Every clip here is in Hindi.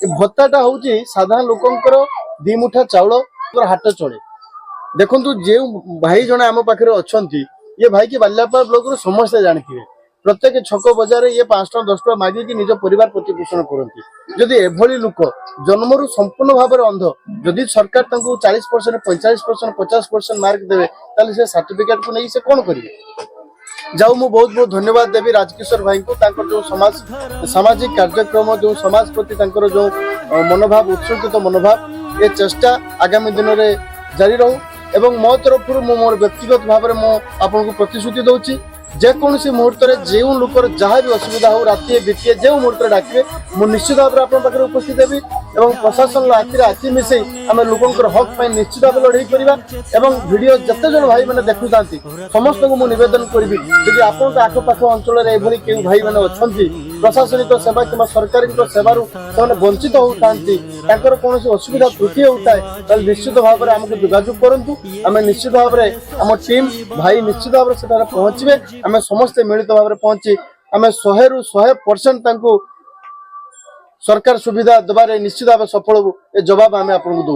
भत्ताटा हूँ साधारण लोकंकर दी मुठा चाउल हाट चले देखु जो भाई जड़े आम पाखे अच्छा ये भाई की बाल्यापाल ब्लॉक समस्ते जानते प्रत्येक छक बजार ये 5 टଙ୍କା 10 टଙ୍କା मागिकी निज परिवार प्रतिपोषण करती जदि एभली लोक जन्मरू संपूर्ण भाव में अंध जदि सरकार 40% 45% 50% मार्क देवे ताले से सर्टिफिकेट को नहीं से कौन करेंगे। जाऊ मु बहुत बहुत धन्यवाद देवी राजकिशोर भाई को जो समाज सामाजिक कार्यक्रम जो समाज प्रति जो मनोभाव उत्सृंखित मनोभाव ये चेष्टा आगामी दिन में जारी रहू एवं मो तरफ मोर व्यक्तिगत भाव में आपको प्रतिश्रुति दूसरी जेकोसी मुहूर्त में जो लोकर जहाँ भी असुविधा हो राति बीतीय जो मुहूर्त डाके मुझे निश्चित भाव में आप उपस्थित देवी और प्रशासन आखिरे आखि मिसई आम लोकर हक पर निश्चित भाव लड़ाई करवा और वीडियो जिते जन भाई मैंने देखु था समस्त को मुझे निवेदन करी जब आप आखपाख अंचल में क्यों भाई मैंने अच्छा प्रशासनिक सेवा कि सरकारी सेवार वंचित होता कौन असुविधा त्रुटि होता है निश्चित भाव में आमको जोगाजोग करूँ आम निश्चित भाव में आम टीम भाई निश्चित भाव में पहुंचे आम समस्ते मिलित भाव में पहुंची आम 100% सरकार सुविधा दबारे निश्चित भाव सफल ये जवाब आम आपको दो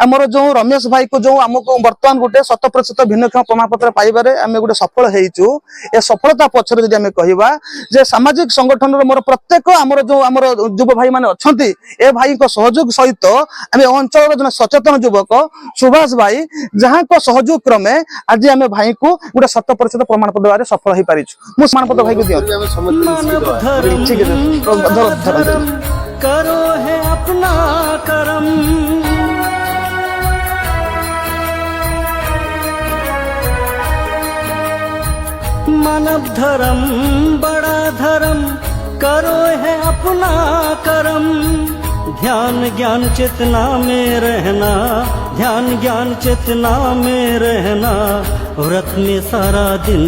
आमर जो रमेश भाई को जो आमको बर्तमान गोटे 100% भिन्नक्षम प्रमाण पत्र पाइबारे आम गोटे सफल होइचु ए सफलता पछरे जदि आमे कहिबा जे सामाजिक संगठन मोर प्रत्येक आमर जो आमर युवा भाई माने अछंती ए भाई को सहयोग सहित आमे अंचल जने सचेतन युवक सुभाष भाई जहां को सहयोग क्रमे आज आमे भाई को गोटे 100% प्रमाण पत्र देबारे सफल होई पारिछु मु प्रमाण पत्र भाई को दियो ठीक है करो है अपना करम मानव धर्म बड़ा धर्म करो है अपना करम ध्यान ज्ञान चेतना में रहना ध्यान ज्ञान चेतना में रहना व्रत में सारा दिन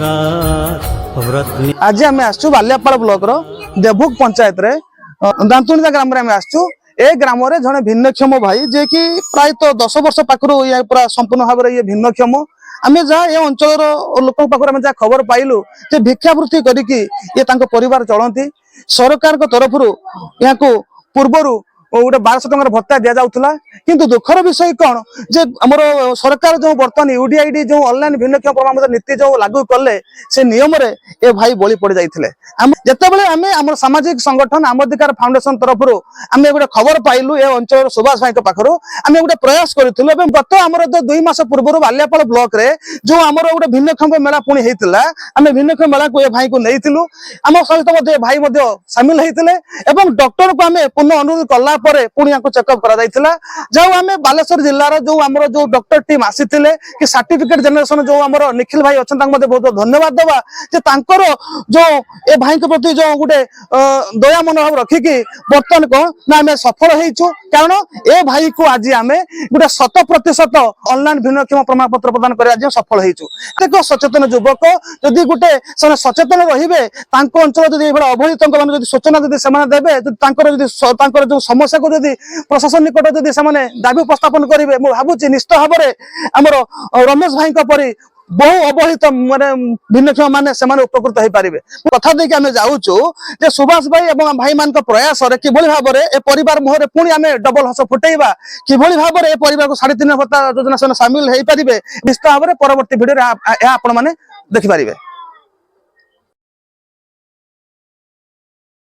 रात व्रत में आज आम आसु बाल्यापाल ब्लॉक रो देवभोग पंचायत रे दांतुणीदा ग्राम रे आम आसु ए ग्राम रे जने भिन्नक्षम भाई जे कि प्राय 10 वर्ष पाखरु ये पूरा संपूर्ण भाव रे ये भिन्नक्षम आमे जा ये अंचल लोक पाखर आमे जा खबर पाइलु जे भिक्षावृत्ति करिकी ये तांको परिवार चलंती सरकार को तरफ यहाँ को पूर्वरु गोटे 1200 टंकार भत्ता दि जाऊला किंतु दुखर विषय कौन जे हमर सरकार जो बर्तमान यूडीआईडी जो ऑनलाइन भिन्नक्षम प्रमाणपत्र नीति जो लागू कले से नियम रे ए भाई बलि पड़ जाइथिले जेतेबेले आमे हमर सामाजिक संगठन आम अधिकार फाउंडेशन तरफ आमे गोटे खबर पाइलु ए अंचल सुभाष भाई पाखरु आमे गोटे प्रयास करथिलु एवं गत हमर 2 मास पूर्व बाल्यापाल ब्लॉक रे जो हमर गोटे भिन्नक्षम मेला पुणी हेतिला आमे भिन्नक्षम मेला को ए भाई को नेइथिलु आम सहित मध्ये भाई मध्ये शामिल हेतिले एवं डॉक्टर को आमे पुनः अनुरोध कला परे पुणी चेकअप करा जाइथिला जाऊ आमे बालेश्वर जिल्लार जो हमर जो डॉक्टर टीम आसीथिले कि सर्टिफिकेट जनरेशन जो हमर निखिल भाई अछन तांग मध्ये बहुत धन्यवाद देबा जे तांकर जो ए भाई के प्रति जो गोटे दया मनोभाव रखिकी बर्तमान को ना आमे सफल होइछु कारण ए भाई को आज आमे गोटे 100% ऑनलाइन भिन्नक्षम प्रमाण पत्र प्रदान करे आज सफल होइछु देखो सचेतन युवक जदि गोटे से सचेतन रहिबे तांको अंचल जदि एबा अवहेलित मान जदि सूचना जदि समान देबे तांकर जो समस्या को जदि प्रशासन निकट जदि से दाबी उपस्थापन करेंगे मुझे भावुची निश्चित भाव में आमर रमेश भाई परी बहु अवहेलित माने भिन्नक्षम माने सेमाने उपकृत हो पारे कथा देखिए आम जाऊँ जे सुभाष भाई और भाई मान प्रयास कि भाव में ए परिवार मुहर पुणी आम डबल हस फुटेबा कि भाव में ए परिवार को 3.5 भत्ता योजना सामिल हो पारे निश्चित भाव में परवर्ती भिडियो आपण मैंने देखिपारे।